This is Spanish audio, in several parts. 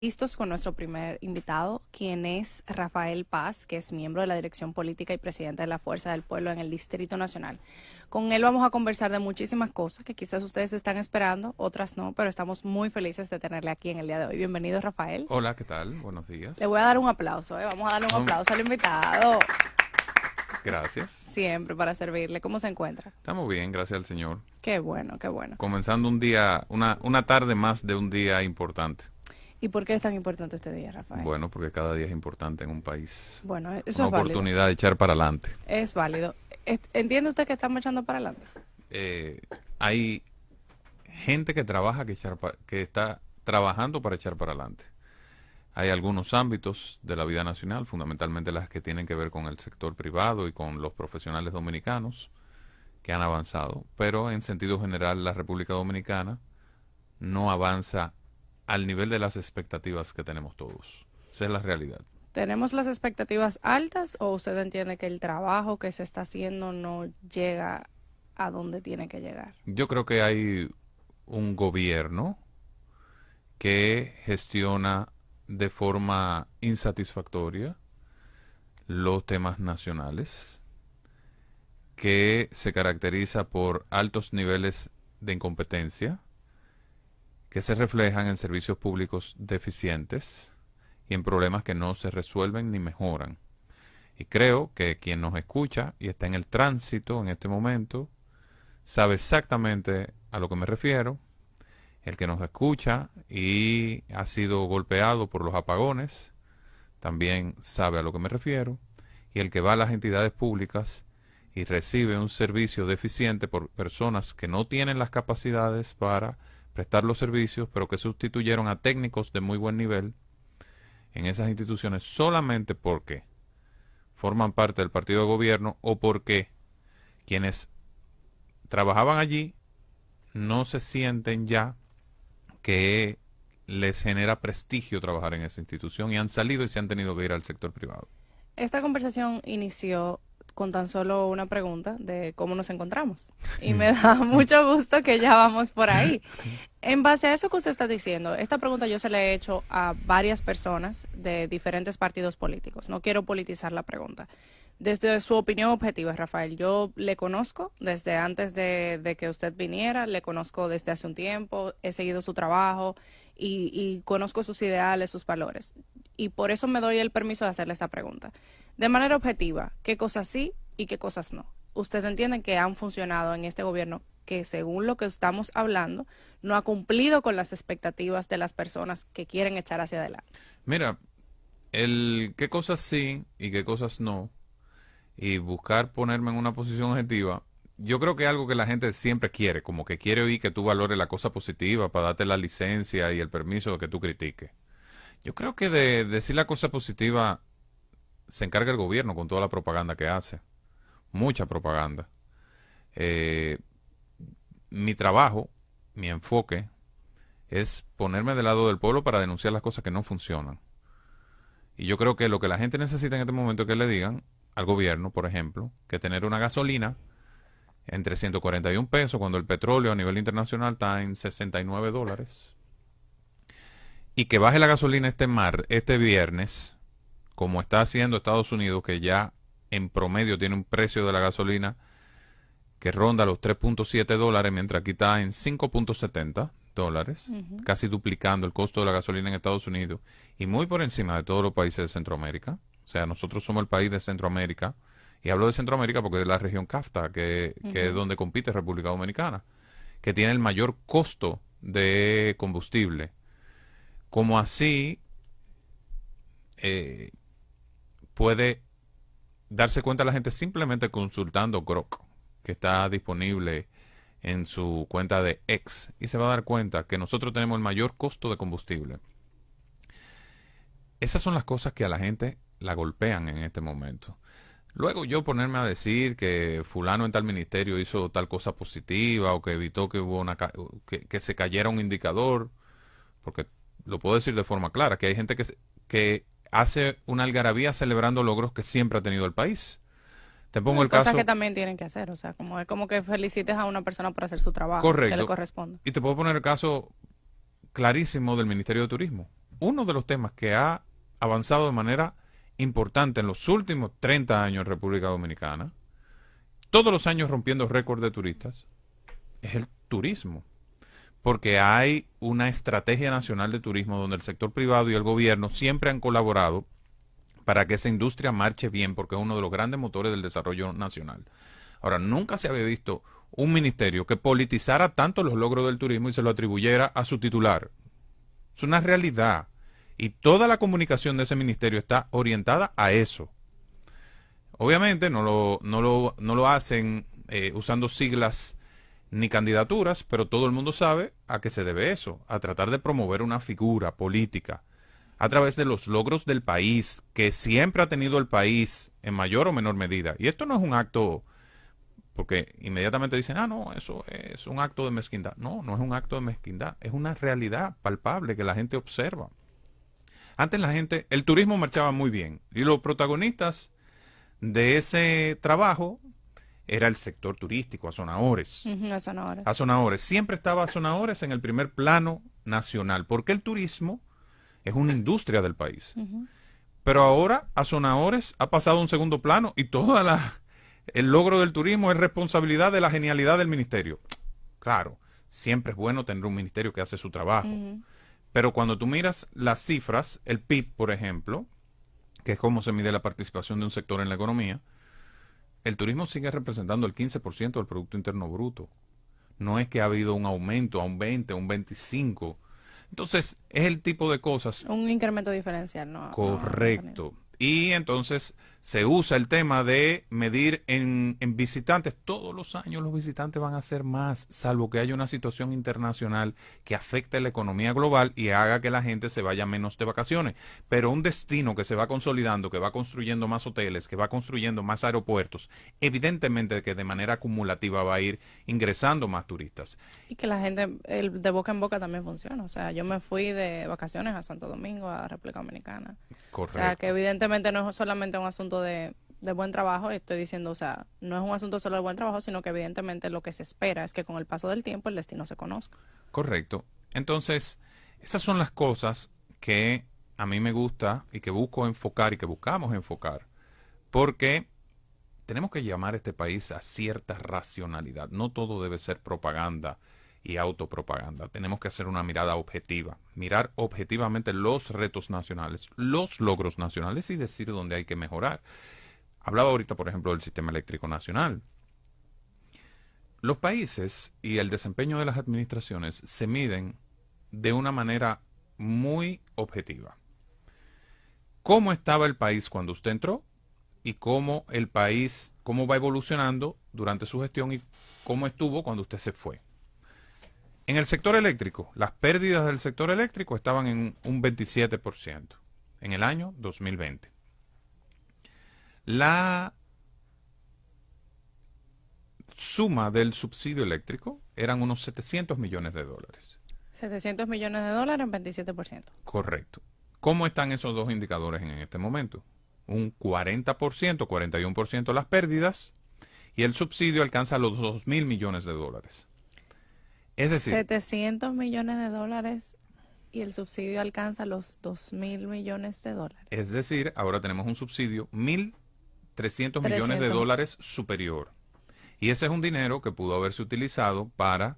Listos con nuestro primer invitado, quien es Rafael Paz, que es miembro de la Dirección Política y presidente de la Fuerza del Pueblo en el Distrito Nacional. Con él vamos a conversar de muchísimas cosas que quizás ustedes están esperando, otras no, pero estamos muy felices de tenerle aquí en el día de hoy. Bienvenido, Rafael. Hola, ¿qué tal? Buenos Le días. voy a dar un aplauso, ¿eh? Vamos a darle un No, aplauso al invitado. gracias. Siempre para servirle. ¿Cómo se encuentra? Estamos bien, gracias al Señor. Qué bueno, qué bueno. Comenzando un día, una tarde más de un día importante. ¿Y por qué es tan importante este día, Rafael? Bueno, porque cada día es importante en un país. Bueno, eso Una es válido. oportunidad de echar para adelante. Es válido. ¿Entiende usted que estamos echando para adelante? Hay gente que trabaja, que está trabajando para echar para adelante. Hay algunos ámbitos de la vida nacional, fundamentalmente las que tienen que ver con el sector privado y con los profesionales dominicanos que han avanzado, pero en sentido general la República Dominicana no avanza al nivel de las expectativas que tenemos todos. Esa es la realidad. ¿Tenemos las expectativas altas o usted entiende que el trabajo que se está haciendo no llega a donde tiene que llegar? Yo creo que hay un gobierno que gestiona de forma insatisfactoria los temas nacionales, que se caracteriza por altos niveles de incompetencia, que se reflejan en servicios públicos deficientes y en problemas que no se resuelven ni mejoran. Y creo que quien nos escucha y está en el tránsito en este momento sabe exactamente a lo que me refiero. El que nos escucha y ha sido golpeado por los apagones también sabe a lo que me refiero. Y el que va a las entidades públicas y recibe un servicio deficiente por personas que no tienen las capacidades para prestar los servicios, pero que sustituyeron a técnicos de muy buen nivel en esas instituciones solamente porque forman parte del partido de gobierno o porque quienes trabajaban allí no se sienten ya que les genera prestigio trabajar en esa institución y han salido y se han tenido que ir al sector privado. Esta conversación inició con tan solo una pregunta de cómo nos encontramos. Y me da mucho gusto que ya vamos por ahí. En base a eso que usted está diciendo, esta pregunta yo se la he hecho a varias personas de diferentes partidos políticos. No quiero politizar la pregunta. Desde su opinión objetiva, Rafael, yo le conozco desde antes de que usted viniera, le conozco desde hace un tiempo, he seguido su trabajo y conozco sus ideales, sus valores. Y por eso me doy el permiso de hacerle esta pregunta. De manera objetiva, ¿qué cosas sí y qué cosas no? ¿Usted entiende que han funcionado en este gobierno que, según lo que estamos hablando, no ha cumplido con las expectativas de las personas que quieren echar hacia adelante? Mira, el qué cosas sí y qué cosas no, y buscar ponerme en una posición objetiva, yo creo que es algo que la gente siempre quiere, como que quiere oír que tú valores la cosa positiva para darte la licencia y el permiso de que tú critiques. Yo creo que de decir la cosa positiva se encarga el gobierno con toda la propaganda que hace. Mucha propaganda. Eh, Mi trabajo, mi enfoque, es ponerme del lado del pueblo para denunciar las cosas que no funcionan. Y yo creo que lo que la gente necesita en este momento es que le digan al gobierno, por ejemplo, que tener una gasolina entre 141 pesos cuando el petróleo a nivel internacional está en $69 y que baje la gasolina este viernes, como está haciendo Estados Unidos, que ya en promedio tiene un precio de la gasolina que ronda los $3.7, mientras aquí está en $5.70, casi duplicando el costo de la gasolina en Estados Unidos y muy por encima de todos los países de Centroamérica. O sea, nosotros somos el país de Centroamérica, y hablo de Centroamérica porque es la región CAFTA, que es donde compite República Dominicana, que tiene el mayor costo de combustible. Como así eh, puede darse cuenta la gente simplemente consultando Grok, que está disponible en su cuenta de X, y se va a dar cuenta que nosotros tenemos el mayor costo de combustible. Esas son las cosas que a la gente la golpean en este momento. Luego yo ponerme a decir que fulano en tal ministerio hizo tal cosa positiva o que evitó que hubo que se cayera un indicador, porque lo puedo decir de forma clara, que hay gente que hace una algarabía celebrando logros que siempre ha tenido el país. Te No, pongo hay el cosas que caso también tienen que hacer, o sea, como es como que felicites a una persona por hacer su trabajo, que le correcto, corresponde. y te puedo poner el caso clarísimo del Ministerio de Turismo. uno de los temas que ha avanzado de manera importante en los últimos 30 años en República Dominicana, todos los años rompiendo récord de turistas, es el turismo. Porque hay una estrategia nacional de turismo donde el sector privado y el gobierno siempre han colaborado para que esa industria marche bien, porque es uno de los grandes motores del desarrollo nacional. Ahora, nunca se había visto un ministerio que politizara tanto los logros del turismo y se lo atribuyera a su titular. Es una realidad. Y toda la comunicación de ese ministerio está orientada a eso. Obviamente no lo hacen usando siglas ni candidaturas, pero todo el mundo sabe a qué se debe eso, a tratar de promover una figura política a través de los logros del país, que siempre ha tenido el país en mayor o menor medida. Y esto no es un acto, porque inmediatamente dicen, ah, no, eso es un acto de mezquindad. No, no es un acto de mezquindad, es una realidad palpable que la gente observa. Antes la gente, el turismo marchaba muy bien, y los protagonistas de ese trabajo era el sector turístico, Azonadores. Sonora. Azonadores. Siempre estaba Azonadores en el primer plano nacional, porque el turismo es una industria del país. Pero ahora Azonadores ha pasado a un segundo plano y el logro del turismo es responsabilidad de la genialidad del ministerio. Claro, siempre es bueno tener un ministerio que hace su trabajo. Pero cuando tú miras las cifras, el PIB, por ejemplo, que es cómo se mide la participación de un sector en la economía, el turismo sigue representando el 15% del Producto Interno Bruto. No es que ha habido un aumento a un 20, a un 25. Entonces, es el tipo de cosas. Un incremento diferencial, ¿no? Correcto. Y entonces se usa el tema de medir en visitantes. Todos los años los visitantes van a ser más, salvo que haya una situación internacional que afecte la economía global y haga que la gente se vaya menos de vacaciones. Pero un destino que se va consolidando, que va construyendo más hoteles, que va construyendo más aeropuertos, evidentemente que de manera acumulativa va a ir ingresando más turistas. Y que la gente, de boca en boca también funciona. O sea, yo me fui de vacaciones a Santo Domingo, a República Dominicana. Correcto. O sea, que evidentemente no es solamente un asunto de buen trabajo, estoy diciendo, o sea, no es un asunto solo de buen trabajo, sino que evidentemente lo que se espera es que con el paso del tiempo el destino se conozca. Correcto. Entonces, esas son las cosas que a mí me gusta y que busco enfocar y que buscamos enfocar, porque tenemos que llamar a este país a cierta racionalidad. No todo debe ser propaganda y autopropaganda. Tenemos que hacer una mirada objetiva, mirar objetivamente los retos nacionales, los logros nacionales y decir dónde hay que mejorar. Hablaba ahorita, por ejemplo, del sistema eléctrico nacional. Los países y el desempeño de las administraciones se miden de una manera muy objetiva. ¿Cómo estaba el país cuando usted entró? Y cómo el país, cómo va evolucionando durante su gestión y cómo estuvo cuando usted se fue. En el sector eléctrico, las pérdidas del sector eléctrico estaban en un 27% en el año 2020. La suma del subsidio eléctrico eran unos 700 millones de dólares. 700 millones de dólares en 27%. Correcto. ¿Cómo están esos dos indicadores en este momento? Un 40%, 41% las pérdidas y el subsidio alcanza los 2.000 millones de dólares. Es decir, 700 millones de dólares y el subsidio alcanza los 2.000 millones de dólares. Es decir, ahora tenemos un subsidio 1.300 millones de dólares superior. Y ese es un dinero que pudo haberse utilizado para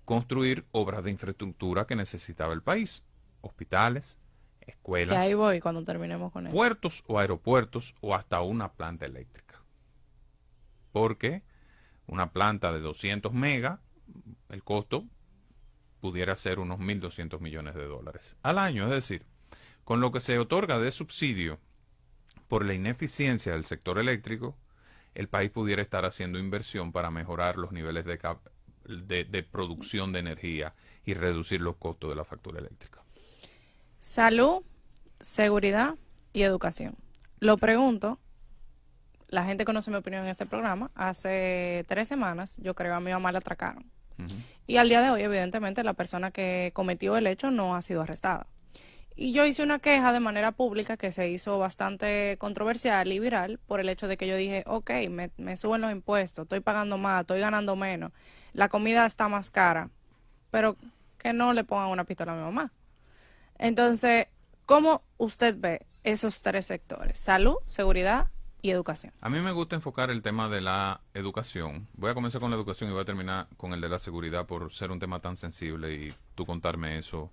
construir obras de infraestructura que necesitaba el país. Hospitales, escuelas. Que ahí voy cuando terminemos con eso. Puertos o aeropuertos o hasta una planta eléctrica. Porque una planta de 200 megas, el costo pudiera ser unos 1.200 millones de dólares al año. Es decir, con lo que se otorga de subsidio por la ineficiencia del sector eléctrico, el país pudiera estar haciendo inversión para mejorar los niveles de producción de energía y reducir los costos de la factura eléctrica. Salud, seguridad y educación. Lo pregunto, la gente conoce mi opinión en este programa. Hace 3 semanas, yo creo, a mi mamá la atracaron. Y al día de hoy, evidentemente, la persona que cometió el hecho no ha sido arrestada. Y yo hice una queja de manera pública que se hizo bastante controversial y viral por el hecho de que yo dije, ok, me suben los impuestos, estoy pagando más, estoy ganando menos, la comida está más cara, pero que no le pongan una pistola a mi mamá. Entonces, ¿cómo usted ve esos tres sectores? Salud, seguridad y educación. A mí me gusta enfocar el tema de la educación. Voy a comenzar con la educación y voy a terminar con el de la seguridad por ser un tema tan sensible y tú contarme eso.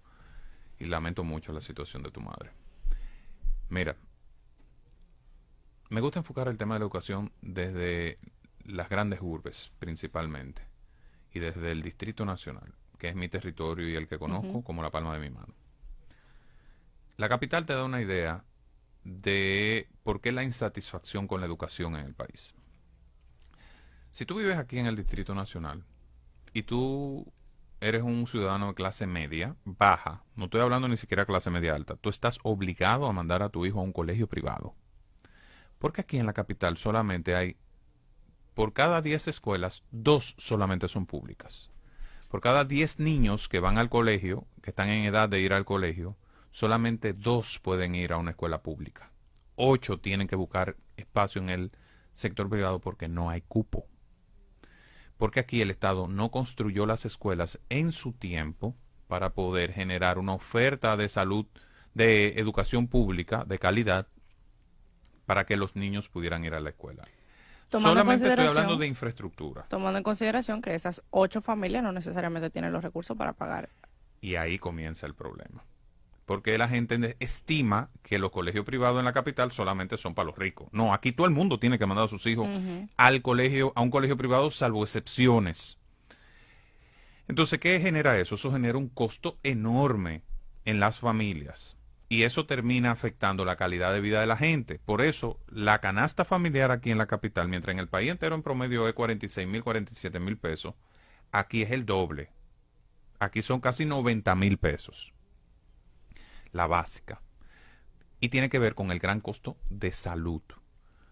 Y lamento mucho la situación de tu madre. Mira, me gusta enfocar el tema de la educación desde las grandes urbes principalmente y desde el Distrito Nacional, que es mi territorio y el que conozco Ujú. como la palma de mi mano. La capital te da una idea de por qué la insatisfacción con la educación en el país. Si tú vives aquí en el Distrito Nacional y tú eres un ciudadano de clase media, baja, no estoy hablando ni siquiera de clase media alta, tú estás obligado a mandar a tu hijo a un colegio privado. Porque aquí en la capital solamente hay, por cada 10 escuelas, 2 solamente son públicas. Por cada 10 niños que van al colegio, que están en edad de ir al colegio, solamente 2 pueden ir a una escuela pública. 8 tienen que buscar espacio en el sector privado porque no hay cupo. Porque aquí el Estado no construyó las escuelas en su tiempo para poder generar una oferta de salud, de educación pública, de calidad, para que los niños pudieran ir a la escuela. Tomando en Solamente estoy hablando consideración, de infraestructura. tomando en consideración que esas 8 familias no necesariamente tienen los recursos para pagar. Y ahí comienza el problema. Porque la gente estima que los colegios privados en la capital solamente son para los ricos. No, aquí todo el mundo tiene que mandar a sus hijos Ujú. al colegio, a un colegio privado, salvo excepciones. Entonces, ¿qué genera eso? Eso genera un costo enorme en las familias. Y eso termina afectando la calidad de vida de la gente. Por eso, la canasta familiar aquí en la capital, mientras en el país entero en promedio es 46.000, 47.000 pesos, aquí es el doble. Aquí son casi 90.000 pesos. La básica. Y tiene que ver con el gran costo de salud,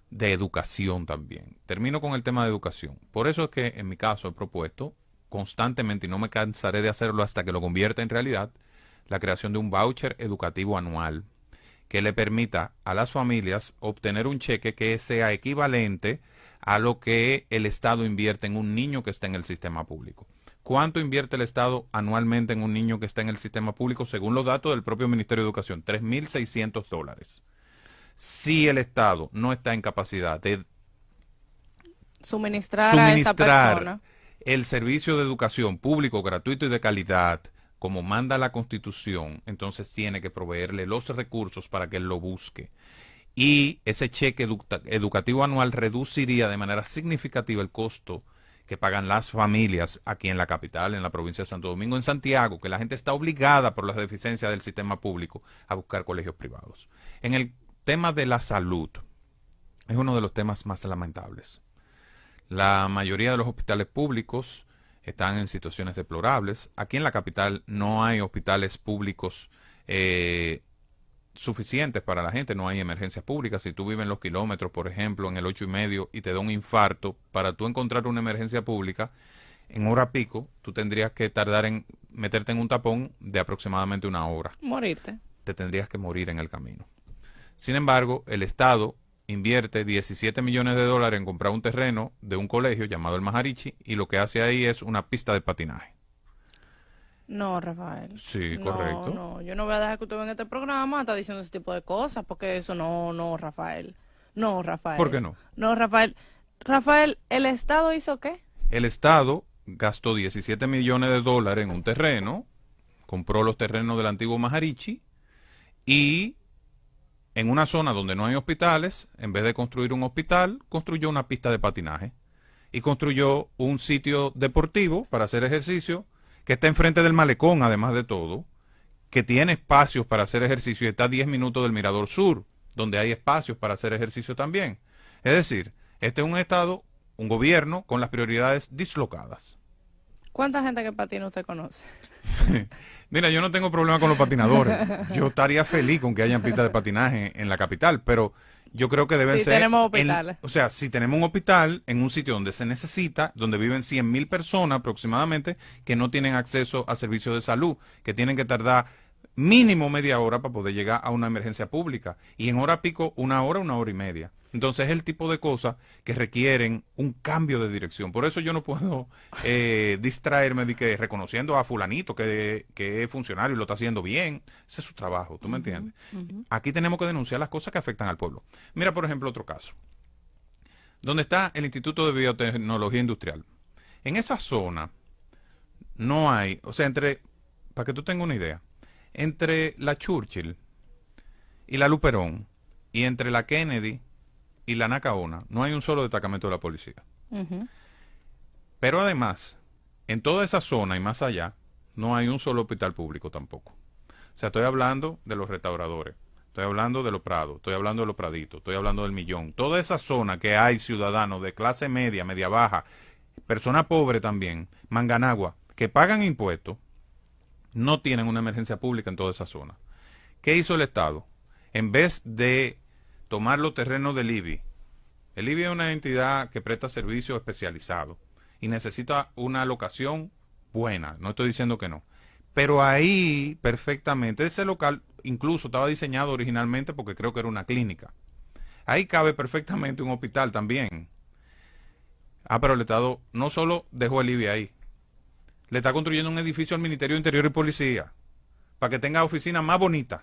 de educación también. Termino con el tema de educación. Por eso es que en mi caso he propuesto constantemente, y no me cansaré de hacerlo hasta que lo convierta en realidad, la creación de un voucher educativo anual que le permita a las familias obtener un cheque que sea equivalente a lo que el Estado invierte en un niño que está en el sistema público. ¿Cuánto invierte el Estado anualmente en un niño que está en el sistema público? Según los datos del propio Ministerio de Educación, $3.600. Si el Estado no está en capacidad de Suministrar a esa suministrar persona. el servicio de educación público, gratuito y de calidad, como manda la Constitución, entonces tiene que proveerle los recursos para que él lo busque. Y ese cheque educativo anual reduciría de manera significativa el costo que pagan las familias aquí en la capital, en la provincia de Santo Domingo, en Santiago, que la gente está obligada por las deficiencias del sistema público a buscar colegios privados. En el tema de la salud, es uno de los temas más lamentables. La mayoría de los hospitales públicos están en situaciones deplorables. Aquí en la capital no hay hospitales públicos suficientes para la gente, no hay emergencias públicas. Si tú vives en los kilómetros, por ejemplo, en el 8 y medio y te da un infarto, para tú encontrar una emergencia pública, en hora pico, tú tendrías que tardar en meterte en un tapón de aproximadamente 1 hora. Morirte. Te tendrías que morir en el camino. Sin embargo, el Estado invierte 17 millones de dólares en comprar un terreno de un colegio llamado el Maharishi y lo que hace ahí es una pista de patinaje. No, Rafael. Sí, No, correcto. no. Yo no voy a dejar que usted venga a este programa está diciendo ese tipo de cosas, porque eso no, no, Rafael. No, ¿Por qué Rafael. no? No, Rafael. Rafael, ¿el Estado hizo qué? El Estado gastó 17 millones de dólares en un terreno, compró los terrenos del antiguo Maharishi y en una zona donde no hay hospitales, en vez de construir un hospital, construyó una pista de patinaje y construyó un sitio deportivo para hacer ejercicio que está enfrente del malecón, además de todo, que tiene espacios para hacer ejercicio y está a 10 minutos del Mirador Sur, donde hay espacios para hacer ejercicio también. Es decir, este es un Estado, un gobierno con las prioridades dislocadas. ¿Cuánta gente que patina usted conoce? Mira, yo no tengo problema con los patinadores. Yo estaría feliz con que hayan pistas de patinaje en la capital, pero yo creo que deben Sí, ser tenemos hospitales. o sea, si tenemos un hospital en un sitio donde se necesita, donde viven 100.000 personas aproximadamente que no tienen acceso a servicios de salud, que tienen que tardar mínimo media hora para poder llegar a una emergencia pública. Y en hora pico, una hora y media. Entonces es el tipo de cosas que requieren un cambio de dirección. Por eso yo no puedo distraerme de que reconociendo a fulanito que es funcionario y lo está haciendo bien. Ese es su trabajo, ¿tú me entiendes? Aquí tenemos que denunciar las cosas que afectan al pueblo. Mira, por ejemplo, otro caso. Donde está el Instituto de Biotecnología Industrial. En esa zona no hay, o sea, para que tú tengas una idea, entre la Churchill y la Luperón y entre la Kennedy y la Nacaona no hay un solo destacamento de la policía. Pero además, en toda esa zona y más allá, no hay un solo hospital público tampoco. O sea, estoy hablando de los restauradores, estoy hablando de los Prados, estoy hablando de los Praditos, estoy hablando del Millón. Toda esa zona que hay ciudadanos de clase media, media baja, personas pobres también, Manganagua, que pagan impuestos, no tienen una emergencia pública en toda esa zona. ¿Qué hizo el Estado? En vez de tomar los terrenos del IBI, el IBI es una entidad que presta servicios especializados y necesita una locación buena, no estoy diciendo que no, pero ahí perfectamente, ese local incluso estaba diseñado originalmente porque creo que era una clínica, ahí cabe perfectamente un hospital también. Pero el Estado no solo dejó el IBI ahí, le está construyendo un edificio al Ministerio de Interior y Policía para que tenga oficinas más bonitas,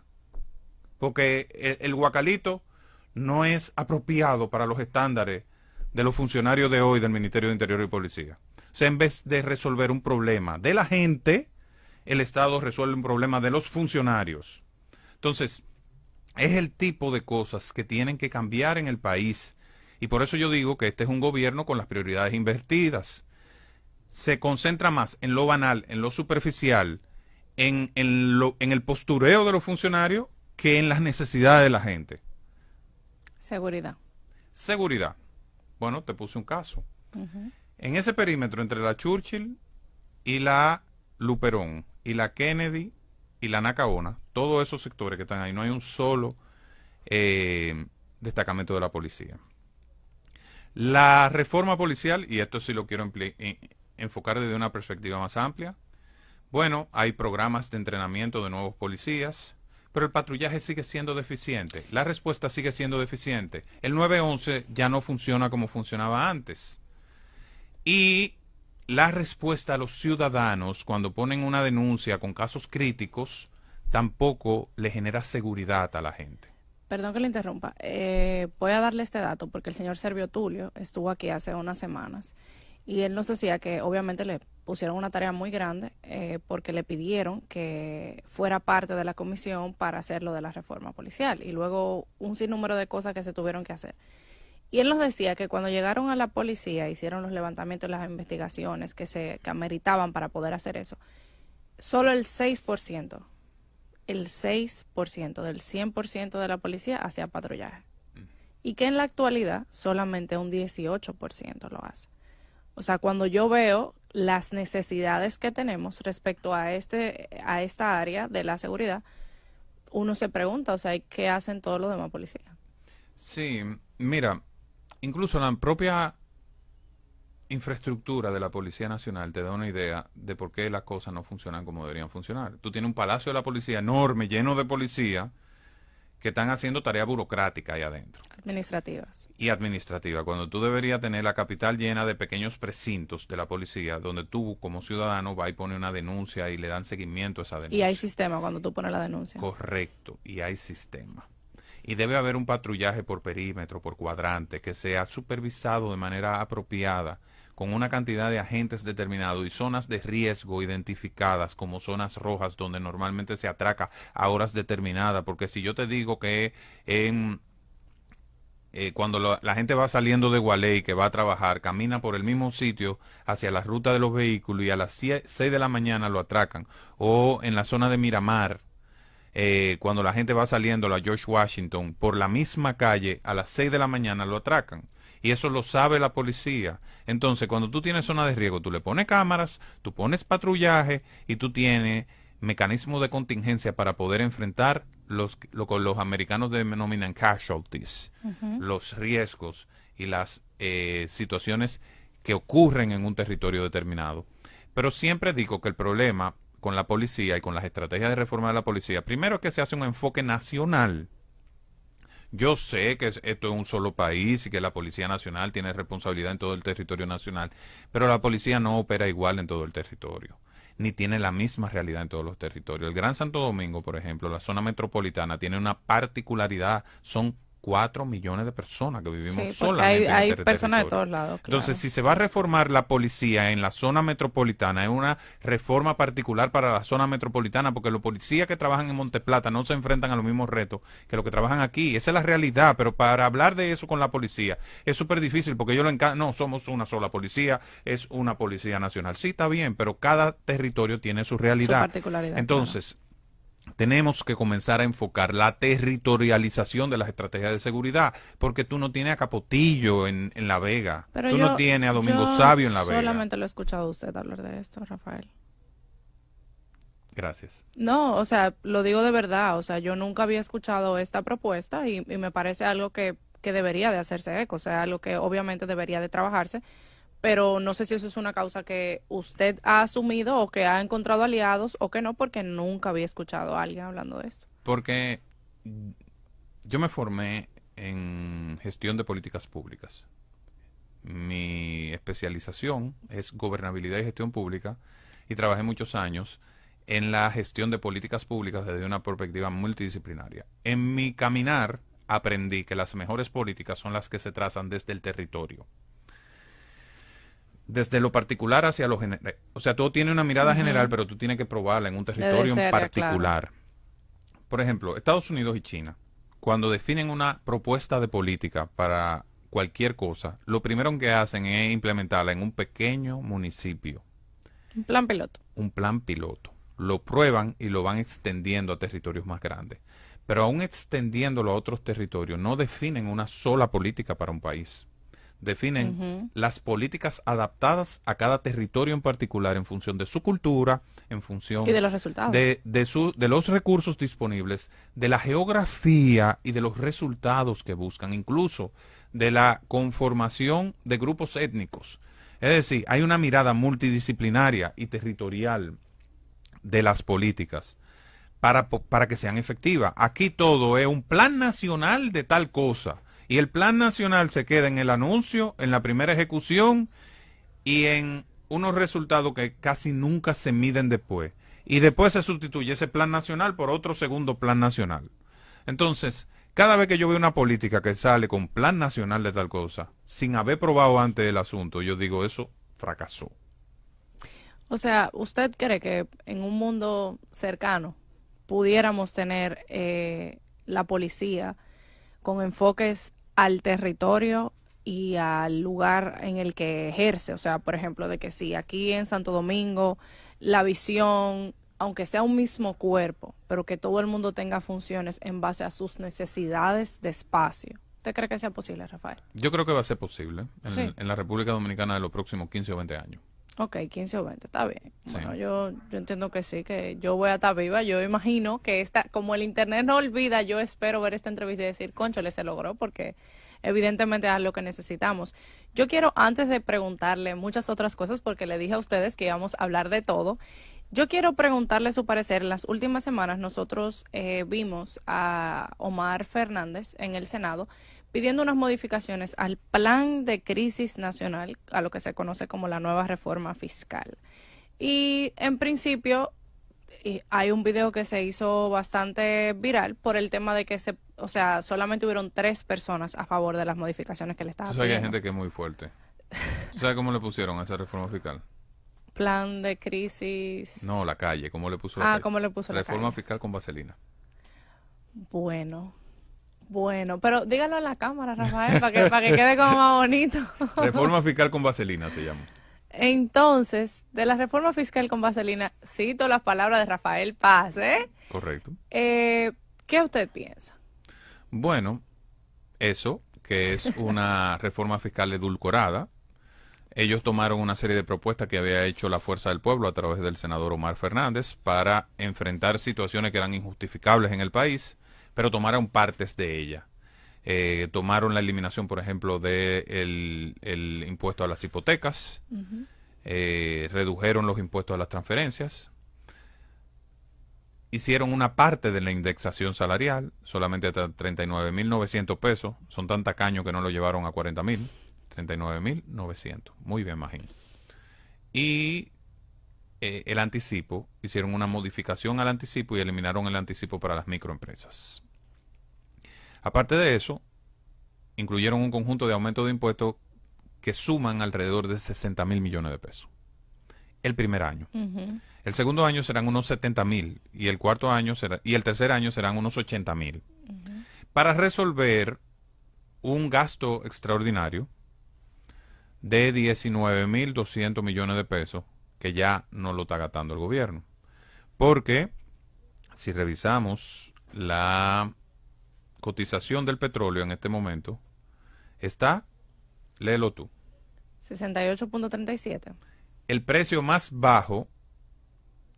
porque el Guacalito no es apropiado para los estándares de los funcionarios de hoy del Ministerio de Interior y Policía. O sea, en vez de resolver un problema de la gente, el Estado resuelve un problema de los funcionarios. Entonces, es el tipo de cosas que tienen que cambiar en el país. Y por eso yo digo que este es un gobierno con las prioridades invertidas. Se concentra más en lo banal, en lo superficial, en el postureo de los funcionarios que en las necesidades de la gente. Seguridad. Seguridad. Bueno, te puse un caso. En ese perímetro entre la Churchill y la Luperón y la Kennedy y la Nacaona, todos esos sectores que están ahí, no hay un solo destacamento de la policía. La reforma policial, y esto sí lo quiero enfocar desde una perspectiva más amplia, bueno, hay programas de entrenamiento de nuevos policías, pero el patrullaje sigue siendo deficiente, la respuesta sigue siendo deficiente. El 911 ya no funciona como funcionaba antes. Y la respuesta a los ciudadanos cuando ponen una denuncia con casos críticos tampoco le genera seguridad a la gente. Perdón que le interrumpa. Voy a darle este dato porque el señor Servio Tulio estuvo aquí hace unas semanas y él nos decía que obviamente le pusieron una tarea muy grande porque le pidieron que fuera parte de la comisión para hacer lo de la reforma policial y luego un sinnúmero de cosas que se tuvieron que hacer. Y él nos decía que cuando llegaron a la policía, hicieron los levantamientos y las investigaciones que ameritaban para poder hacer eso, solo el 6% del 100% de la policía hacía patrullaje. Y que en la actualidad solamente un 18% lo hace. O sea, cuando yo veo las necesidades que tenemos respecto a esta área de la seguridad, uno se pregunta, o sea, ¿qué hacen todos los demás policías? Sí, mira, incluso la propia infraestructura de la Policía Nacional te da una idea de por qué las cosas no funcionan como deberían funcionar. Tú tienes un palacio de la policía enorme, lleno de policía, que están haciendo tarea burocrática ahí adentro. Administrativas. Y administrativa, cuando tú deberías tener la capital llena de pequeños precintos de la policía, donde tú como ciudadano vas y pones una denuncia y le dan seguimiento a esa denuncia. Y hay sistema cuando tú pones la denuncia. Correcto, y hay sistema. Y debe haber un patrullaje por perímetro, por cuadrante, que sea supervisado de manera apropiada, con una cantidad de agentes determinados y zonas de riesgo identificadas como zonas rojas donde normalmente se atraca a horas determinadas, porque si yo te digo que cuando la gente va saliendo de Gualey, que va a trabajar, camina por el mismo sitio hacia la ruta de los vehículos y a las 6 de la mañana lo atracan, o en la zona de Miramar, cuando la gente va saliendo a la George Washington por la misma calle a las 6 de la mañana lo atracan. Y eso lo sabe la policía. Entonces, cuando tú tienes zona de riesgo, tú le pones cámaras, tú pones patrullaje y tú tienes mecanismos de contingencia para poder enfrentar lo que los americanos denominan casualties, los riesgos y las situaciones que ocurren en un territorio determinado. Pero siempre digo que el problema, con la policía y con las estrategias de reforma de la policía, primero es que se hace un enfoque nacional. Yo sé que esto es un solo país y que la Policía Nacional tiene responsabilidad en todo el territorio nacional, pero la policía no opera igual en todo el territorio, ni tiene la misma realidad en todos los territorios. El Gran Santo Domingo, por ejemplo, la zona metropolitana, tiene una particularidad, son 4 millones de personas que vivimos Sí, porque solamente en hay este personas de territorio. todos lados, Entonces, claro. si se va a reformar la policía en la zona metropolitana, es una reforma particular para la zona metropolitana, porque los policías que trabajan en Monteplata no se enfrentan a los mismos retos que los que trabajan aquí. Esa es la realidad, pero para hablar de eso con la policía es súper difícil, porque ellos lo encantan, no, somos una sola policía, es una policía nacional. Sí, está bien, pero cada territorio tiene su Su realidad. particularidad, claro. Entonces, tenemos que comenzar a enfocar la territorialización de las estrategias de seguridad, porque tú no tienes a Capotillo en La Vega, Pero tú no tienes a Domingo yo Sabio en La Vega. solamente lo he escuchado a usted hablar de esto, Rafael. Gracias. No, o sea, lo digo de verdad, o sea, yo nunca había escuchado esta propuesta y me parece algo que debería de hacerse eco, o sea, algo que obviamente debería de trabajarse, pero no sé si eso es una causa que usted ha asumido o que ha encontrado aliados o que no, porque nunca había escuchado a alguien hablando de esto. Porque yo me formé en gestión de políticas públicas. Mi especialización es gobernabilidad y gestión pública y trabajé muchos años en la gestión de políticas públicas desde una perspectiva multidisciplinaria. En mi caminar aprendí que las mejores políticas son las que se trazan desde el territorio, desde lo particular hacia lo general. O sea, todo tiene una mirada general, Ujú. pero tú tienes que probarla en un Desde territorio en cerca, claro. particular. Por ejemplo, Estados Unidos y China, cuando definen una propuesta de política para cualquier cosa, lo primero que hacen es implementarla en un pequeño municipio, Un plan piloto. un plan piloto. Lo prueban y lo van extendiendo a territorios más grandes. Pero aún extendiéndolo a otros territorios, no definen una sola política para un país. Definen Ujú. las políticas adaptadas a cada territorio en particular en función de su cultura, en Y función de los resultados. de los recursos disponibles, de la geografía y de los resultados que buscan, incluso de la conformación de grupos étnicos. Es decir, hay una mirada multidisciplinaria y territorial de las políticas para que sean efectivas. Aquí todo es un plan nacional de tal cosa. Y el plan nacional se queda en el anuncio, en la primera ejecución y en unos resultados que casi nunca se miden después. Y después se sustituye ese plan nacional por otro segundo plan nacional. Entonces, cada vez que yo veo una política que sale con plan nacional de tal cosa, sin haber probado antes el asunto, yo digo, eso fracasó. O sea, ¿usted cree que en un mundo cercano pudiéramos tener la policía con enfoques al territorio y al lugar en el que ejerce? O sea, por ejemplo, de que si aquí en Santo Domingo la visión, aunque sea un mismo cuerpo, pero que todo el mundo tenga funciones en base a sus necesidades de espacio. ¿Usted cree que sea posible, Rafael? Yo creo que va a ser posible Sí. en la República Dominicana de los próximos 15 o 20 años. Ok, 15 o 20, está bien. Sí. Bueno, yo entiendo que sí, que yo voy a estar viva. Yo imagino que como el internet no olvida, yo espero ver esta entrevista y decir, cónchale, se logró, porque evidentemente es lo que necesitamos. Yo quiero, antes de preguntarle muchas otras cosas, porque le dije a ustedes que íbamos a hablar de todo, yo quiero preguntarle su parecer. En las últimas semanas nosotros vimos a Omar Fernández en el Senado pidiendo unas modificaciones al plan de crisis nacional, a lo que se conoce como la nueva reforma fiscal. Y en principio hay un video que se hizo bastante viral por el tema de que o sea, solamente hubieron 3 personas a favor de las modificaciones que le estaba Tú sabes que hay pidiendo. gente que es muy fuerte. ¿Tú sabes cómo le pusieron a esa reforma fiscal? Plan de crisis. No, la calle. ¿Cómo le puso la Ah, calle? ¿cómo le puso la Reforma calle? fiscal con vaselina. Bueno, bueno, pero dígalo en la cámara, Rafael, para que quede como más bonito. Reforma fiscal con vaselina se llama. Entonces, de la reforma fiscal con vaselina, cito las palabras de Rafael Paz, ¿eh? Correcto. ¿Qué usted piensa? Bueno, eso, que es una reforma fiscal edulcorada. Ellos tomaron una serie de propuestas que había hecho la Fuerza del Pueblo a través del senador Omar Fernández para enfrentar situaciones que eran injustificables en el país, pero tomaron partes de ella. Tomaron la eliminación, por ejemplo, de el impuesto a las hipotecas, Ujú. redujeron los impuestos a las transferencias, hicieron una parte de la indexación salarial, solamente hasta 39.900 pesos. Son tan tacaños que no lo llevaron a 40.000. 39.900. Muy bien, Magín. Y el anticipo, hicieron una modificación al anticipo y eliminaron el anticipo para las microempresas. Aparte de eso, incluyeron un conjunto de aumentos de impuestos que suman alrededor de 60.000 millones de pesos. El primer año. El segundo año serán unos 70.000 y el cuarto año será, y el tercer año serán unos 80.000. Para resolver un gasto extraordinario de 19.200 millones de pesos que ya no lo está gastando el gobierno. Porque si revisamos la cotización del petróleo en este momento, está, léelo tú, 68.37. el precio más bajo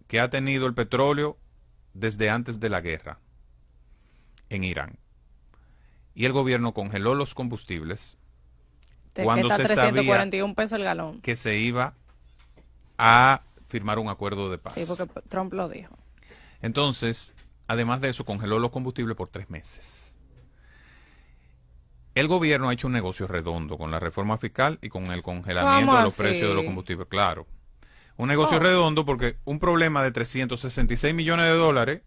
que ha tenido el petróleo desde antes de la guerra en Irán. Y el gobierno congeló los combustibles cuando se 341 pesos el galón. Que se iba a firmar un acuerdo de paz. Sí, porque Trump lo dijo. Entonces, además de eso, congeló los combustibles por 3 meses. El gobierno ha hecho un negocio redondo con la reforma fiscal y con el congelamiento de los precios de los combustibles. Claro. Un negocio redondo porque un problema de 366 millones de dólares,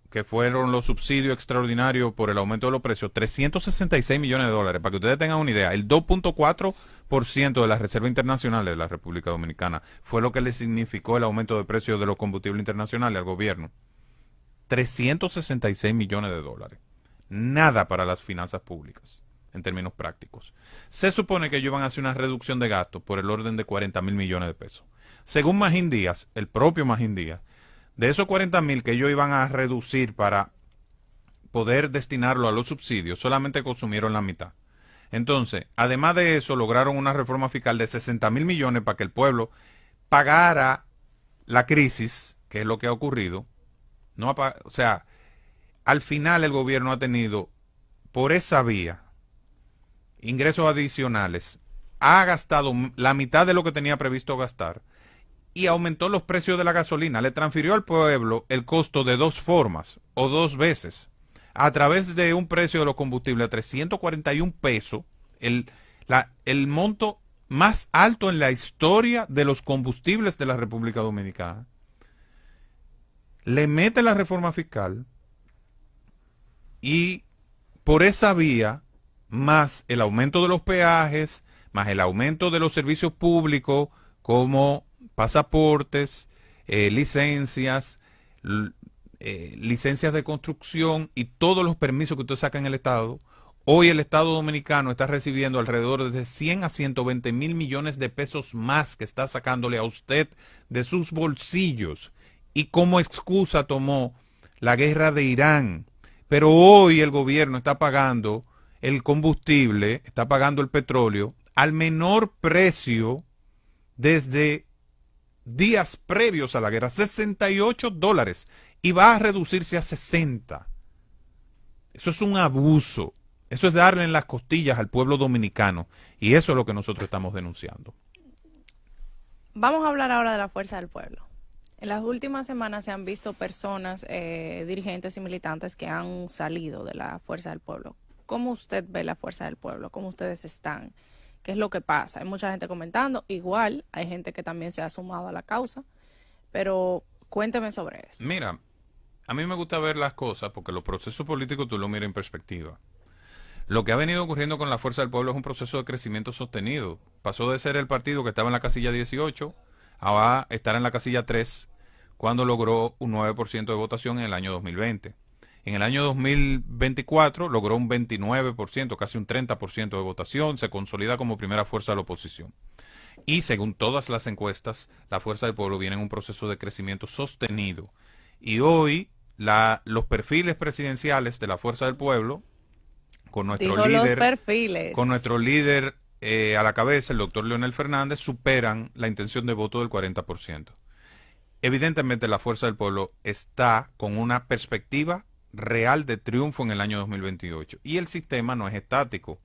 que fueron los subsidios extraordinarios por el aumento de los precios, 366 millones de dólares, para que ustedes tengan una idea, el 2.4% de la Reserva Internacional de la República Dominicana fue lo que le significó el aumento de precios de los combustibles internacionales al gobierno. 366 millones de dólares. Nada para las finanzas públicas, en términos prácticos. Se supone que ellos van a hacer una reducción de gastos por el orden de 40.000 millones de pesos. Según Magín Díaz, el propio Magín Díaz, de esos 40.000 que ellos iban a reducir para poder destinarlo a los subsidios, solamente consumieron la mitad. Entonces, además de eso, lograron una reforma fiscal de 60.000 millones para que el pueblo pagara la crisis, que es lo que ha ocurrido. No, o sea, al final el gobierno ha tenido, por esa vía, ingresos adicionales, ha gastado la mitad de lo que tenía previsto gastar y aumentó los precios de la gasolina. Le transfirió al pueblo el costo de 2 formas o 2 veces. A través de un precio de los combustibles a 341 pesos, el monto más alto en la historia de los combustibles de la República Dominicana. Le mete la reforma fiscal y por esa vía, más el aumento de los peajes, más el aumento de los servicios públicos como pasaportes, licencias, licencias de construcción y todos los permisos que usted saca en el Estado. Hoy el Estado Dominicano está recibiendo alrededor de 100 a 120.000 millones de pesos más que está sacándole a usted de sus bolsillos. Y como excusa tomó la guerra de Irán. Pero hoy el gobierno está pagando el combustible, está pagando el petróleo al menor precio desde días previos a la guerra, $68, y va a reducirse a 60. Eso es un abuso. Eso es darle en las costillas al pueblo dominicano, y eso es lo que nosotros estamos denunciando. Vamos a hablar ahora de la fuerza del pueblo. En las últimas semanas se han visto personas, dirigentes y militantes que han salido de la fuerza del pueblo. ¿Cómo usted ve la fuerza del pueblo? ¿Cómo ustedes están? ¿Qué es lo que pasa? Hay mucha gente comentando. Igual hay gente que también se ha sumado a la causa. Pero cuénteme sobre eso. Mira, a mí me gusta ver las cosas porque los procesos políticos tú lo miras en perspectiva. Lo que ha venido ocurriendo con la Fuerza del Pueblo es un proceso de crecimiento sostenido. Pasó de ser el partido que estaba en la casilla 18 a estar en la casilla 3 cuando logró un 9% de votación en el año 2020. En el año 2024 logró un 29%, casi un 30% de votación, se consolida como primera fuerza de la oposición. Y según todas las encuestas, la Fuerza del Pueblo viene en un proceso de crecimiento sostenido. Y hoy los perfiles presidenciales de la Fuerza del Pueblo, con nuestro líder a la cabeza, el doctor Leonel Fernández, superan la intención de voto del 40%. Evidentemente la Fuerza del Pueblo está con una perspectiva real de triunfo en el año 2028. Y el sistema no es estático.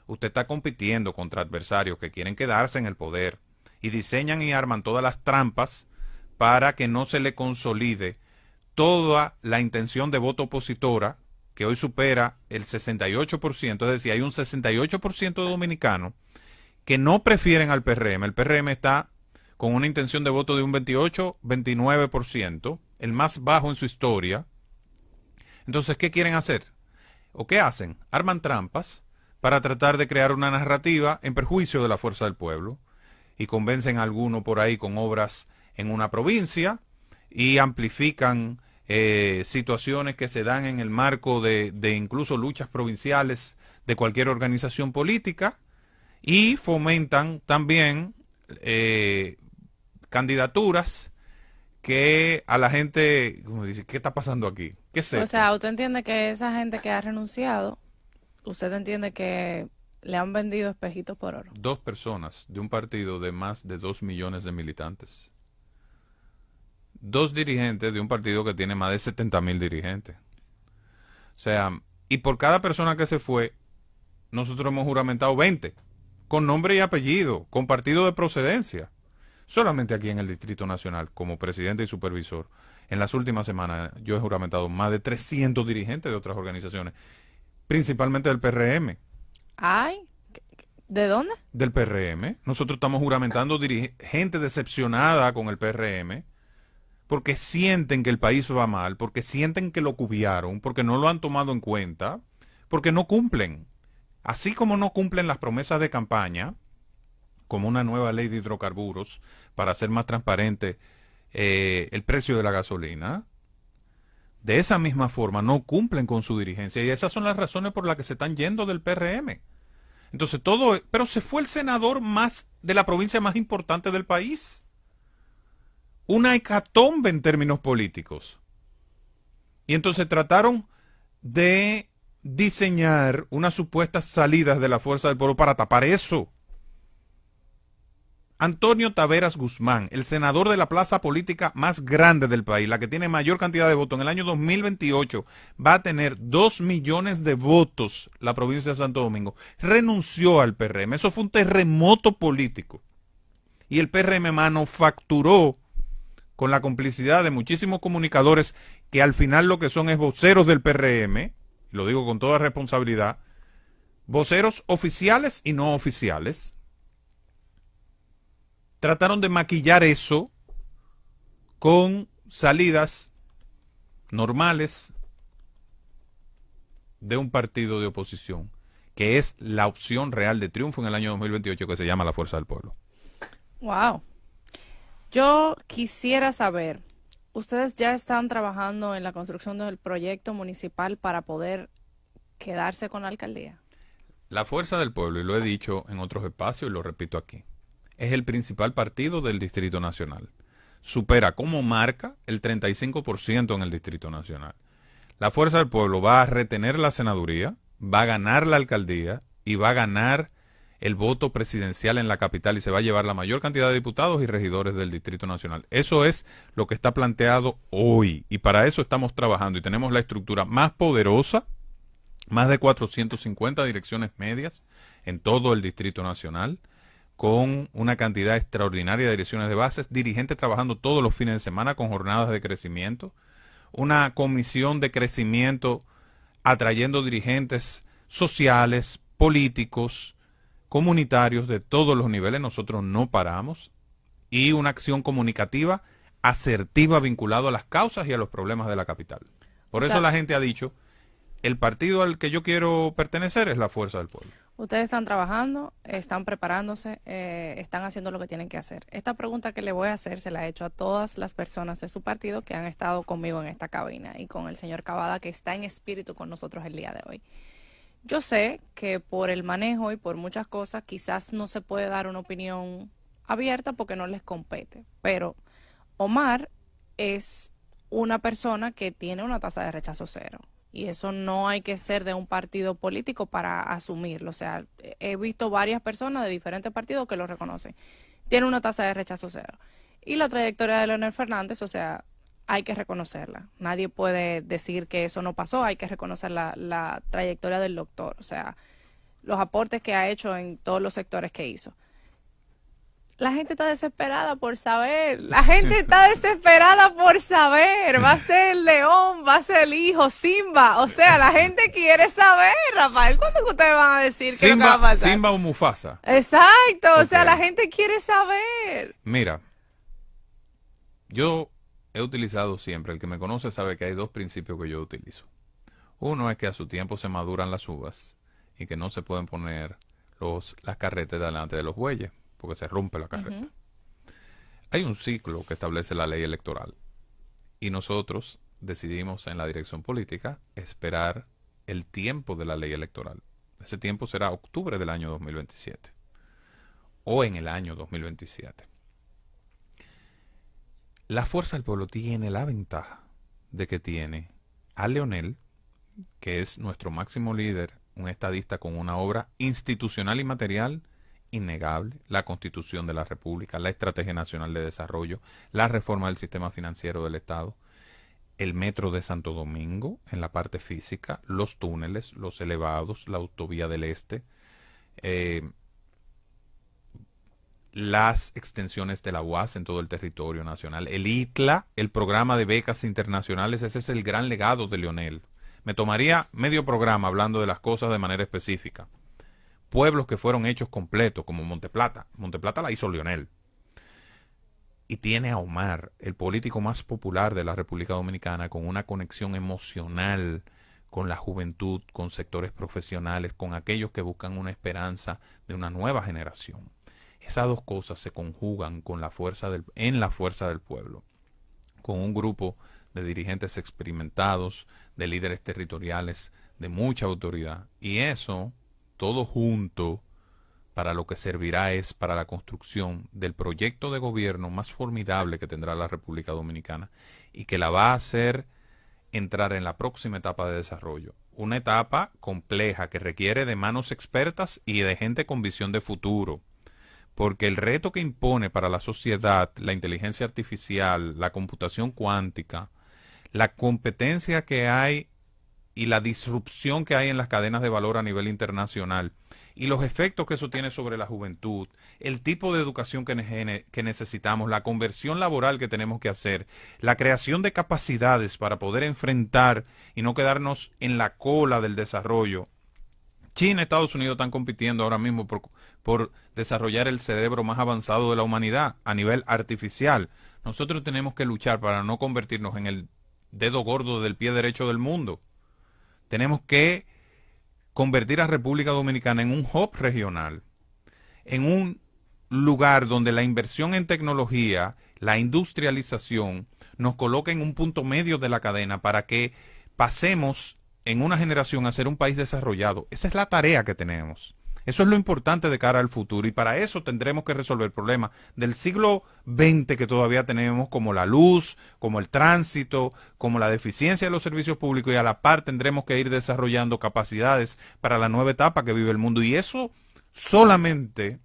Usted está compitiendo contra adversarios que quieren quedarse en el poder y diseñan y arman todas las trampas para que no se le consolide toda la intención de voto opositora, que hoy supera el 68%, es decir, hay un 68% de dominicanos que no prefieren al PRM. El PRM está con una intención de voto de un 28-29%, el más bajo en su historia. Entonces, ¿qué quieren hacer? ¿O qué hacen? Arman trampas para tratar de crear una narrativa en perjuicio de la fuerza del pueblo y convencen a alguno por ahí con obras en una provincia y amplifican situaciones que se dan en el marco de incluso luchas provinciales de cualquier organización política y fomentan también candidaturas que a la gente, como dice, ¿qué está pasando aquí? ¿Qué es O esto? sea, usted entiende que esa gente que ha renunciado, usted entiende que le han vendido espejitos por oro. Dos personas de un partido de más de 2 millones de militantes. Dos dirigentes de un partido que tiene más de 70.000 dirigentes. O sea, y por cada persona que se fue, nosotros hemos juramentado 20, con nombre y apellido, con partido de procedencia. Solamente aquí en el Distrito Nacional, como presidente y supervisor, en las últimas semanas yo he juramentado más de 300 dirigentes de otras organizaciones, principalmente del PRM. Ay, ¿de dónde? Del PRM. Nosotros estamos juramentando gente decepcionada con el PRM porque sienten que el país va mal, porque sienten que lo cubiaron, porque no lo han tomado en cuenta, porque no cumplen. Así como no cumplen las promesas de campaña, como una nueva ley de hidrocarburos para hacer más transparente el precio de la gasolina, de esa misma forma no cumplen con su dirigencia y esas son las razones por las que se están yendo del PRM. Entonces todo, pero se fue el senador más de la provincia más importante del país. Una hecatombe en términos políticos. Y entonces trataron de diseñar unas supuestas salidas de la fuerza del pueblo para tapar eso. Antonio Taveras Guzmán, el senador de la plaza política más grande del país, la que tiene mayor cantidad de votos, en el año 2028 va a tener 2 millones de votos la provincia de Santo Domingo, renunció al PRM. Eso fue un terremoto político. Y el PRM manufacturó, con la complicidad de muchísimos comunicadores que al final lo que son es voceros del PRM, lo digo con toda responsabilidad, voceros oficiales y no oficiales, trataron de maquillar eso con salidas normales de un partido de oposición, que es la opción real de triunfo en el año 2028, que se llama la Fuerza del Pueblo. Wow. Yo quisiera saber, ¿ustedes ya están trabajando en la construcción del proyecto municipal para poder quedarse con la alcaldía? La Fuerza del Pueblo, y lo he dicho en otros espacios y lo repito aquí, es el principal partido del Distrito Nacional. Supera como marca el 35% en el Distrito Nacional. La Fuerza del Pueblo va a retener la senaduría, va a ganar la alcaldía y va a ganar el voto presidencial en la capital y se va a llevar la mayor cantidad de diputados y regidores del Distrito Nacional. Eso es lo que está planteado hoy y para eso estamos trabajando y tenemos la estructura más poderosa, más de 450 direcciones medias en todo el Distrito Nacional, con una cantidad extraordinaria de direcciones de bases, dirigentes trabajando todos los fines de semana con jornadas de crecimiento, una comisión de crecimiento atrayendo dirigentes sociales, políticos, comunitarios de todos los niveles, nosotros no paramos, y una acción comunicativa asertiva vinculada a las causas y a los problemas de la capital. Por O eso sea, la gente ha dicho, el partido al que yo quiero pertenecer es la Fuerza del Pueblo. ustedes están trabajando, están preparándose, están haciendo lo que tienen que hacer. Esta pregunta que le voy a hacer se la he hecho a todas las personas de su partido que han estado conmigo en esta cabina y con el señor Cavada que está en espíritu con nosotros el día de hoy. Yo sé que por el manejo y por muchas cosas quizás no se puede dar una opinión abierta porque no les compete, pero Omar es una persona que tiene una tasa de rechazo cero. Y eso no hay que ser de un partido político para asumirlo. O sea, he visto varias personas de diferentes partidos que lo reconocen. Tiene una tasa de rechazo cero. Y la trayectoria de Leonel Fernández, o sea, hay que reconocerla. Nadie puede decir que eso no pasó, hay que reconocer la trayectoria del doctor. O sea, los aportes que ha hecho en todos los sectores que hizo. La gente está desesperada por saber. La gente está desesperada por saber. Va a ser el león, va a ser el hijo, Simba. O sea, la gente quiere saber, Rafael. ¿Cuándo que ustedes van a decir qué es lo que va a pasar? Simba o Mufasa. Exacto. O Ok. sea, la gente quiere saber. Mira, yo he utilizado siempre, el que me conoce sabe que hay dos principios que yo utilizo. Uno es que a su tiempo se maduran las uvas y que no se pueden poner las carretas delante de los bueyes, porque se rompe la carreta. Hay un ciclo que establece la ley electoral y nosotros decidimos en la dirección política esperar el tiempo de la ley electoral. Ese tiempo será octubre del año 2027 o en el año 2027. La Fuerza del Pueblo tiene la ventaja de que tiene a Leonel, que es nuestro máximo líder, un estadista con una obra institucional y material innegable, la Constitución de la República, la Estrategia Nacional de Desarrollo, la reforma del sistema financiero del Estado, el metro de Santo Domingo en la parte física, los túneles, los elevados, la autovía del Este, las extensiones de la UAS en todo el territorio nacional, el ITLA, el programa de becas internacionales. Ese es el gran legado de Leonel. Me tomaría medio programa hablando de las cosas de manera específica. Pueblos que fueron hechos completos, como Monteplata. Monteplata la hizo Leonel. Y tiene a Omar, el político más popular de la República Dominicana, con una conexión emocional con la juventud, con sectores profesionales, con aquellos que buscan una esperanza de una nueva generación. Esas dos cosas se conjugan con en la fuerza del pueblo, con un grupo de dirigentes experimentados, de líderes territoriales, de mucha autoridad. Y eso, todo junto, para lo que servirá es para la construcción del proyecto de gobierno más formidable que tendrá la República Dominicana y que la va a hacer entrar en la próxima etapa de desarrollo. Una etapa compleja que requiere de manos expertas y de gente con visión de futuro. Porque el reto que impone para la sociedad la inteligencia artificial, la computación cuántica, la competencia que hay y la disrupción que hay en las cadenas de valor a nivel internacional y los efectos que eso tiene sobre la juventud, el tipo de educación que necesitamos, la conversión laboral que tenemos que hacer, la creación de capacidades para poder enfrentar y no quedarnos en la cola del desarrollo. China y Estados Unidos están compitiendo ahora mismo por desarrollar el cerebro más avanzado de la humanidad a nivel artificial. Nosotros tenemos que luchar para no convertirnos en el dedo gordo del pie derecho del mundo. Tenemos que convertir a República Dominicana en un hub regional, en un lugar donde la inversión en tecnología, la industrialización, nos coloque en un punto medio de la cadena para que pasemos en una generación a ser un país desarrollado. Esa es la tarea que tenemos. Eso es lo importante de cara al futuro y para eso tendremos que resolver problemas del siglo XX que todavía tenemos, como la luz, como el tránsito, como la deficiencia de los servicios públicos, y a la par tendremos que ir desarrollando capacidades para la nueva etapa que vive el mundo. Y eso solamente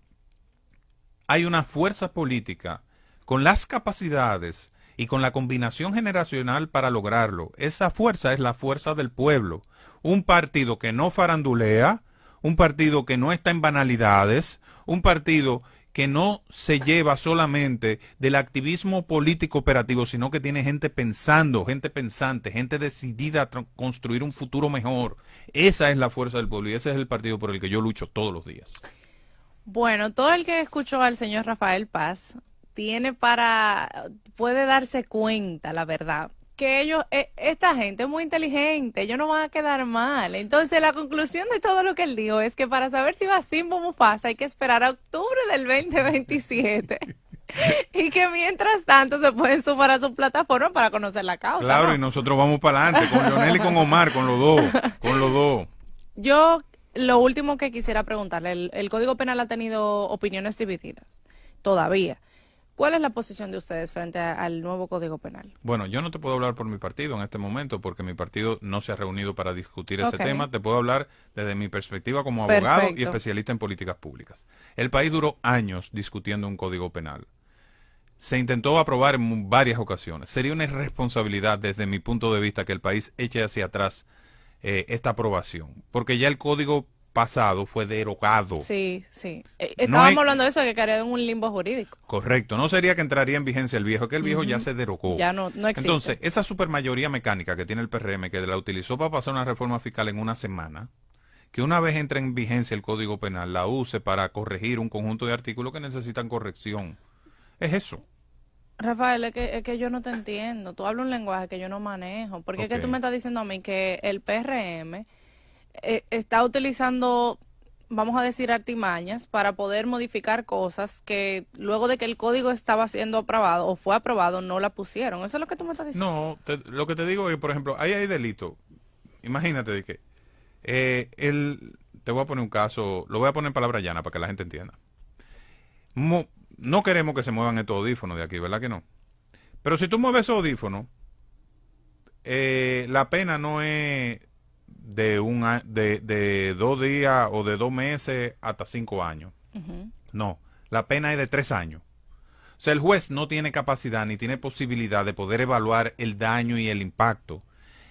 hay una fuerza política con las capacidades y con la combinación generacional para lograrlo. Esa fuerza es la fuerza del pueblo. Un partido que no farandulea, un partido que no está en banalidades, un partido que no se lleva solamente del activismo político operativo, sino que tiene gente pensando, gente pensante, gente decidida a construir un futuro mejor. Esa es la fuerza del pueblo y ese es el partido por el que yo lucho todos los días. Bueno, todo el que escuchó al señor Rafael Paz puede darse cuenta, la verdad, que esta gente es muy inteligente, ellos no van a quedar mal. Entonces, la conclusión de todo lo que él dijo es que para saber si va Simba o Mufasa hay que esperar a octubre del 2027. Y que mientras tanto se pueden sumar a su plataforma para conocer la causa. Claro, ¿no? y nosotros vamos para adelante con Leonel y con Omar, con los dos. Yo, lo último que quisiera preguntarle, el Código Penal ha tenido opiniones divididas, todavía. ¿Cuál es la posición de ustedes frente al nuevo Código Penal? Bueno, yo no te puedo hablar por mi partido en este momento porque mi partido no se ha reunido para discutir ese tema. Te puedo hablar desde mi perspectiva como abogado y especialista en políticas públicas. El país duró años discutiendo un Código Penal. Se intentó aprobar en varias ocasiones. Sería una irresponsabilidad desde mi punto de vista que el país eche hacia atrás esta aprobación, porque ya el Código pasado fue derogado. Sí, sí. No Estábamos es hablando de eso, que quedaría en un limbo jurídico. correcto, no sería que entraría en vigencia el viejo, que el viejo ya Ujú. se derogó. Ya no Entonces, existe. esa supermayoría mecánica que tiene el PRM, que la utilizó para pasar una reforma fiscal en una semana, que una vez entre en vigencia el Código Penal, la use para corregir un conjunto de artículos que necesitan corrección. Es eso. Rafael, es que yo no te entiendo. Tú hablas un lenguaje que yo no manejo. Porque es Ok. que tú me estás diciendo a mí que el PRM está utilizando, vamos a decir, artimañas para poder modificar cosas que luego de que el código estaba siendo aprobado o fue aprobado, no la pusieron. Eso es lo que tú me estás diciendo. No, lo que te digo es, por ejemplo, ahí hay delito. Imagínate de que te voy a poner un caso, lo voy a poner en palabra llana para que la gente entienda. No queremos que se muevan estos audífonos de aquí, ¿verdad que no? Pero si tú mueves esos audífonos, la pena no es de 2 días o de 2 meses hasta 5 años. Ujú. No, la pena es de 3 años. O sea, el juez no tiene capacidad ni tiene posibilidad de poder evaluar el daño y el impacto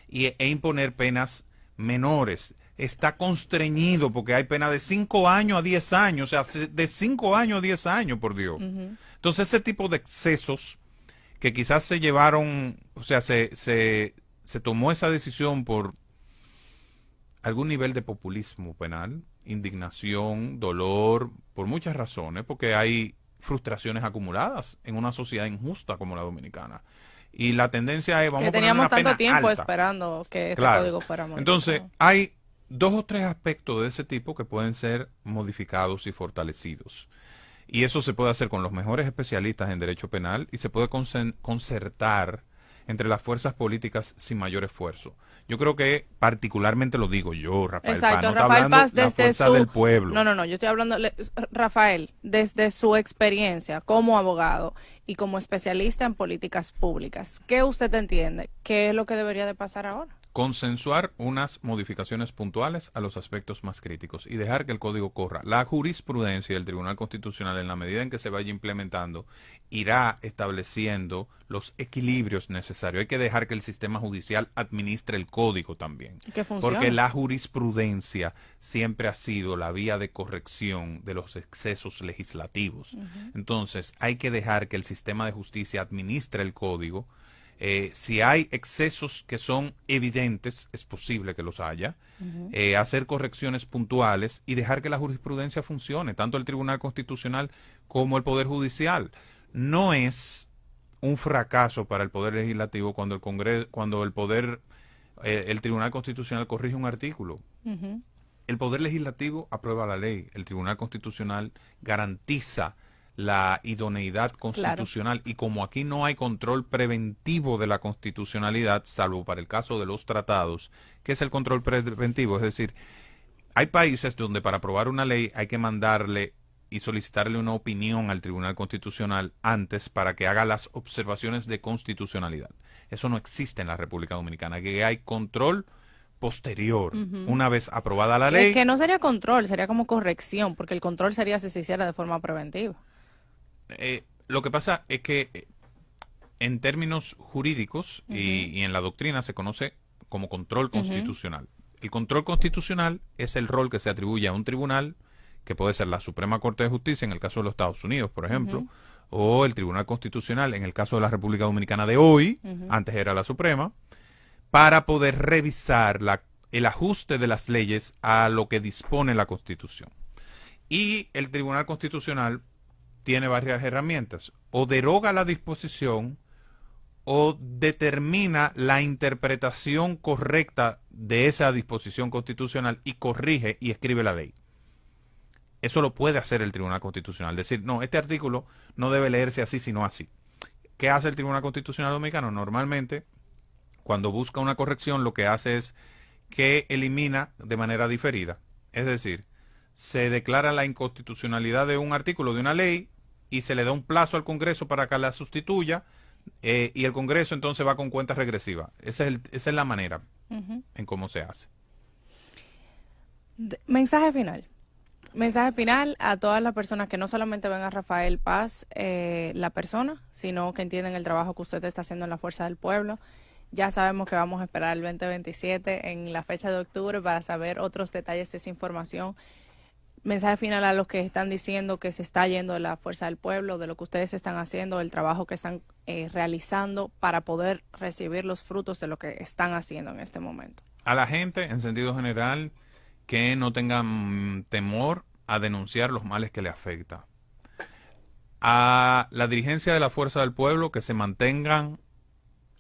e imponer penas menores. Está constreñido porque hay pena de 5 años a 10 años, o sea, de 5 años a 10 años, por Dios. Ujú. Entonces, ese tipo de excesos que quizás se llevaron, o sea, se tomó esa decisión por algún nivel de populismo penal, indignación, dolor, por muchas razones, porque hay frustraciones acumuladas en una sociedad injusta como la dominicana. Y la tendencia es, vamos Que a poner teníamos una tanto pena tiempo alta. esperando que este Claro. código fuera Entonces, modificado. hay 2 o 3 aspectos de ese tipo que pueden ser modificados y fortalecidos. Y eso se puede hacer con los mejores especialistas en derecho penal y se puede concertar entre las fuerzas políticas sin mayor esfuerzo. Yo creo que particularmente lo digo yo, Rafael Paz, Exacto, no está Rafael hablando Paz la desde fuerza del pueblo. No, yo estoy hablando, Rafael, desde su experiencia como abogado y como especialista en políticas públicas, ¿qué usted entiende? ¿Qué es lo que debería de pasar ahora? Consensuar unas modificaciones puntuales a los aspectos más críticos y dejar que el código corra. La jurisprudencia del Tribunal Constitucional, en la medida en que se vaya implementando, irá estableciendo los equilibrios necesarios. Hay que dejar que el sistema judicial administre el código también, Que porque funcione. la jurisprudencia siempre ha sido la vía de corrección de los excesos legislativos. Entonces, hay que dejar que el sistema de justicia administre el código. Si hay excesos que son evidentes, es posible que los haya, hacer correcciones puntuales y dejar que la jurisprudencia funcione, tanto el Tribunal Constitucional como el Poder Judicial. No es un fracaso para el Poder Legislativo cuando el Congreso, cuando el Tribunal Constitucional corrige un artículo. Ujú. El Poder Legislativo aprueba la ley, el Tribunal Constitucional garantiza la idoneidad constitucional y como aquí no hay control preventivo de la constitucionalidad, salvo para el caso de los tratados, ¿qué es el control preventivo? Es decir, hay países donde para aprobar una ley hay que mandarle y solicitarle una opinión al Tribunal Constitucional antes para que haga las observaciones de constitucionalidad. Eso no existe en la República Dominicana, que hay control posterior, una vez aprobada la ley. Que no sería control, sería como corrección, porque el control sería si se hiciera de forma preventiva. Lo que pasa es que en términos jurídicos y en la doctrina se conoce como control constitucional. El control constitucional es el rol que se atribuye a un tribunal, que puede ser la Suprema Corte de Justicia en el caso de los Estados Unidos, por ejemplo, o el Tribunal Constitucional en el caso de la República Dominicana de hoy, antes era la Suprema, para poder revisar el ajuste de las leyes a lo que dispone la Constitución. Y el Tribunal Constitucional tiene varias herramientas. O deroga la disposición o determina la interpretación correcta de esa disposición constitucional y corrige y escribe la ley. Eso lo puede hacer el Tribunal Constitucional. Decir, no, este artículo no debe leerse así, sino así. ¿Qué hace el Tribunal Constitucional Dominicano? Normalmente, cuando busca una corrección, lo que hace es que elimina de manera diferida. Es decir, se declara la inconstitucionalidad de un artículo de una ley y se le da un plazo al Congreso para que la sustituya y el Congreso entonces va con cuenta regresiva. Esa es la manera en cómo se hace. Mensaje final. Mensaje final a todas las personas que no solamente ven a Rafael Paz, la persona, sino que entienden el trabajo que usted está haciendo en la Fuerza del Pueblo. Ya sabemos que vamos a esperar el 2027 en la fecha de octubre para saber otros detalles de esa información. Mensaje final a los que están diciendo que se está yendo de la fuerza del pueblo, de lo que ustedes están haciendo, del trabajo que están realizando para poder recibir los frutos de lo que están haciendo en este momento. A la gente, en sentido general, que no tengan temor a denunciar los males que le afecta. A la dirigencia de la fuerza del pueblo, que se mantengan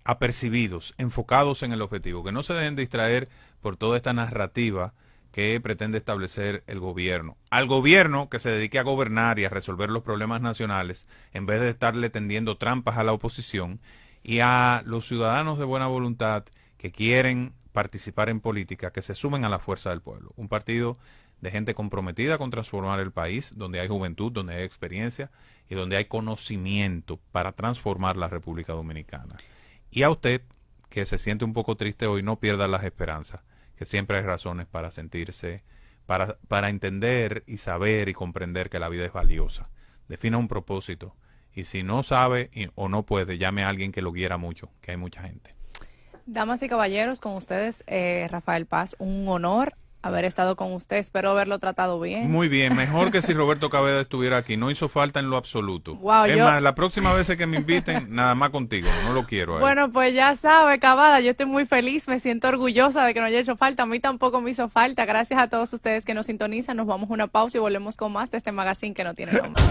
apercibidos, enfocados en el objetivo, que no se dejen distraer por toda esta narrativa que pretende establecer el gobierno. Al gobierno que se dedique a gobernar y a resolver los problemas nacionales, en vez de estarle tendiendo trampas a la oposición, y a los ciudadanos de buena voluntad que quieren participar en política, que se sumen a la fuerza del pueblo. Un partido de gente comprometida con transformar el país, donde hay juventud, donde hay experiencia y donde hay conocimiento para transformar la República Dominicana. Y a usted, que se siente un poco triste hoy, no pierda las esperanzas, que siempre hay razones para sentirse, para entender y saber y comprender que la vida es valiosa. Defina un propósito y si no sabe o no puede, llame a alguien que lo quiera mucho, que hay mucha gente. Damas y caballeros, con ustedes, Rafael Paz, un honor haber estado con usted, espero haberlo tratado bien. Muy bien, mejor que si Roberto Caveda estuviera aquí, no hizo falta en lo absoluto. Wow, es más, la próxima vez que me inviten, nada más contigo, no lo quiero. Bueno, pues ya sabe, Cavada, yo estoy muy feliz, me siento orgullosa de que no haya hecho falta, a mí tampoco me hizo falta, gracias a todos ustedes que nos sintonizan, nos vamos a una pausa y volvemos con más de este magazine que no tiene nombre.